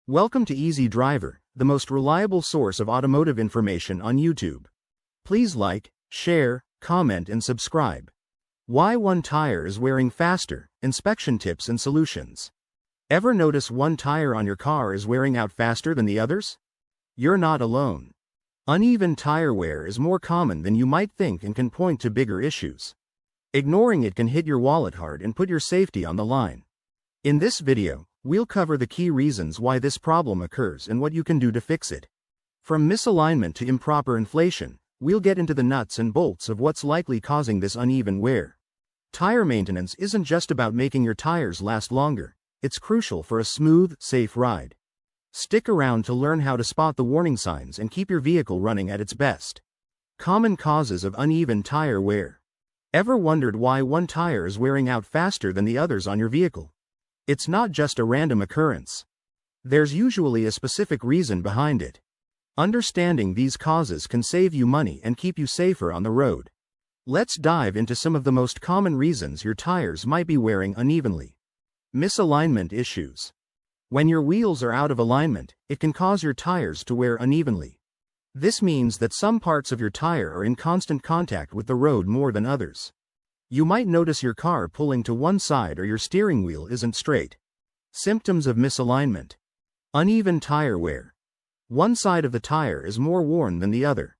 Welcome to Easy Driver, the most reliable source of automotive information on YouTube. Please like, share, comment and subscribe. Why one tire is wearing faster, inspection tips and solutions. Ever notice one tire on your car is wearing out faster than the others? You're not alone. Uneven tire wear is more common than you might think and can point to bigger issues. Ignoring it can hit your wallet hard and put your safety on the line. In this video, we'll cover the key reasons why this problem occurs and what you can do to fix it. From misalignment to improper inflation, we'll get into the nuts and bolts of what's likely causing this uneven wear. Tire maintenance isn't just about making your tires last longer, it's crucial for a smooth, safe ride. Stick around to learn how to spot the warning signs and keep your vehicle running at its best. Common causes of uneven tire wear. Ever wondered why one tire is wearing out faster than the others on your vehicle? It's not just a random occurrence. There's usually a specific reason behind it. Understanding these causes can save you money and keep you safer on the road. Let's dive into some of the most common reasons your tires might be wearing unevenly. Misalignment issues. When your wheels are out of alignment, it can cause your tires to wear unevenly. This means that some parts of your tire are in constant contact with the road more than others. You might notice your car pulling to one side or your steering wheel isn't straight. Symptoms of misalignment. Uneven tire wear. One side of the tire is more worn than the other.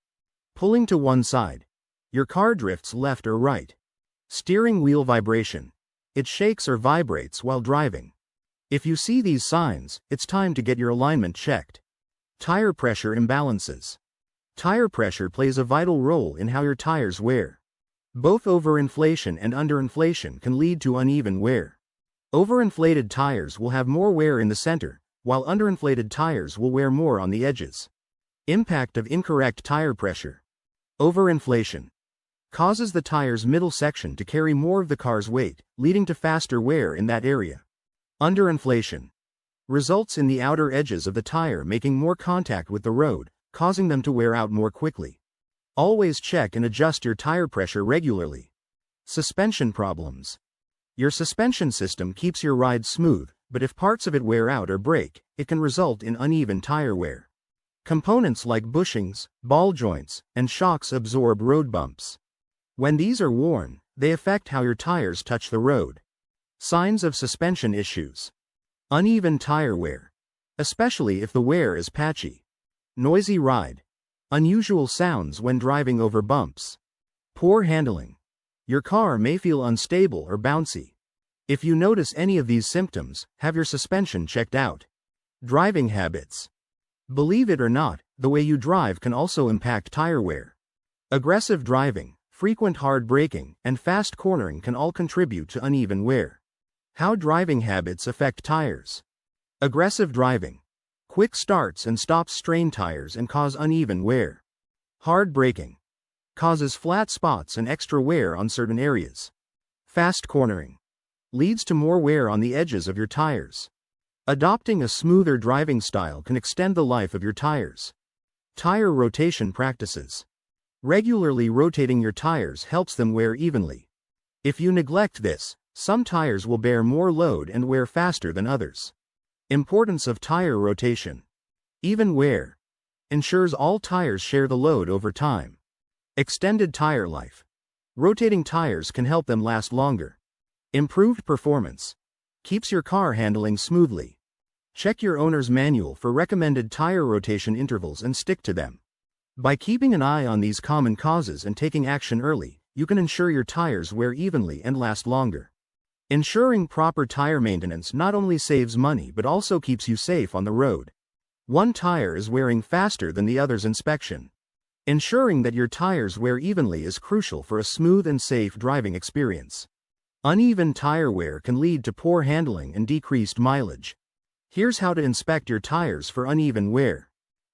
Pulling to one side. Your car drifts left or right. Steering wheel vibration. It shakes or vibrates while driving. If you see these signs, it's time to get your alignment checked. Tire pressure imbalances. Tire pressure plays a vital role in how your tires wear. Both overinflation and underinflation can lead to uneven wear. Overinflated tires will have more wear in the center, while underinflated tires will wear more on the edges. Impact of incorrect tire pressure. Overinflation causes the tire's middle section to carry more of the car's weight, leading to faster wear in that area. Underinflation results in the outer edges of the tire making more contact with the road, causing them to wear out more quickly. Always check and adjust your tire pressure regularly. Suspension problems. Your suspension system keeps your ride smooth, but if parts of it wear out or break, it can result in uneven tire wear. Components like bushings, ball joints, and shocks absorb road bumps. When these are worn, they affect how your tires touch the road. Signs of suspension issues. Uneven tire wear, especially if the wear is patchy. Noisy ride. Unusual sounds when driving over bumps. Poor handling. Your car may feel unstable or bouncy. If you notice any of these symptoms, have your suspension checked out. Driving habits. Believe it or not, the way you drive can also impact tire wear. Aggressive driving, frequent hard braking, and fast cornering can all contribute to uneven wear. How driving habits affect tires. Aggressive driving. Quick starts and stops strain tires and cause uneven wear. Hard braking causes flat spots and extra wear on certain areas. Fast cornering leads to more wear on the edges of your tires. Adopting a smoother driving style can extend the life of your tires. Tire rotation practices. Regularly rotating your tires helps them wear evenly. If you neglect this, some tires will bear more load and wear faster than others. Importance of tire rotation. Even wear ensures all tires share the load over time. Extended tire life. Rotating tires can help them last longer. Improved performance. Keeps your car handling smoothly. Check your owner's manual for recommended tire rotation intervals and stick to them. By keeping an eye on these common causes and taking action early, you can ensure your tires wear evenly and last longer. Ensuring proper tire maintenance not only saves money but also keeps you safe on the road. One tire is wearing faster than the other's inspection. Ensuring that your tires wear evenly is crucial for a smooth and safe driving experience. Uneven tire wear can lead to poor handling and decreased mileage. Here's how to inspect your tires for uneven wear.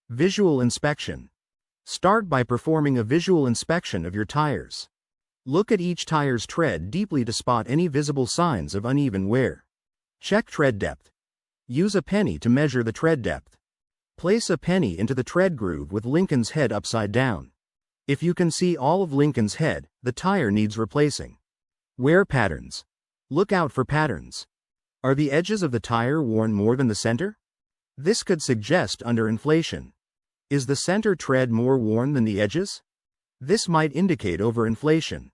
Visual inspection. Start by performing a visual inspection of your tires. Look at each tire's tread deeply to spot any visible signs of uneven wear. Check tread depth. Use a penny to measure the tread depth. Place a penny into the tread groove with Lincoln's head upside down. If you can see all of Lincoln's head, the tire needs replacing. Wear patterns. Look out for patterns. Are the edges of the tire worn more than the center? This could suggest underinflation. Is the center tread more worn than the edges? This might indicate overinflation.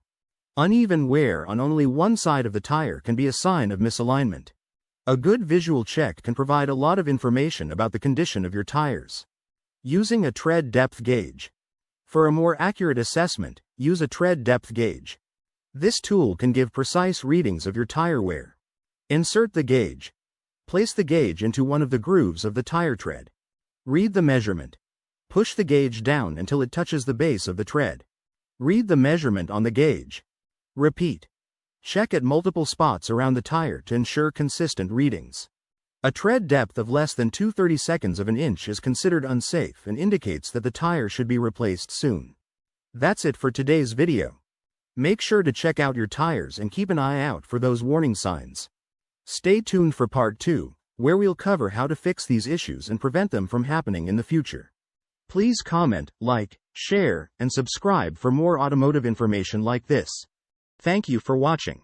Uneven wear on only one side of the tire can be a sign of misalignment. A good visual check can provide a lot of information about the condition of your tires. Using a tread depth gauge. For a more accurate assessment, use a tread depth gauge. This tool can give precise readings of your tire wear. Insert the gauge. Place the gauge into one of the grooves of the tire tread. Read the measurement. Push the gauge down until it touches the base of the tread. Read the measurement on the gauge. Repeat. Check at multiple spots around the tire to ensure consistent readings. A tread depth of less than 2/32 of an inch is considered unsafe and indicates that the tire should be replaced soon. That's it for today's video. Make sure to check out your tires and keep an eye out for those warning signs. Stay tuned for part 2, where we'll cover how to fix these issues and prevent them from happening in the future. Please comment, like, share, and subscribe for more automotive information like this. Thank you for watching.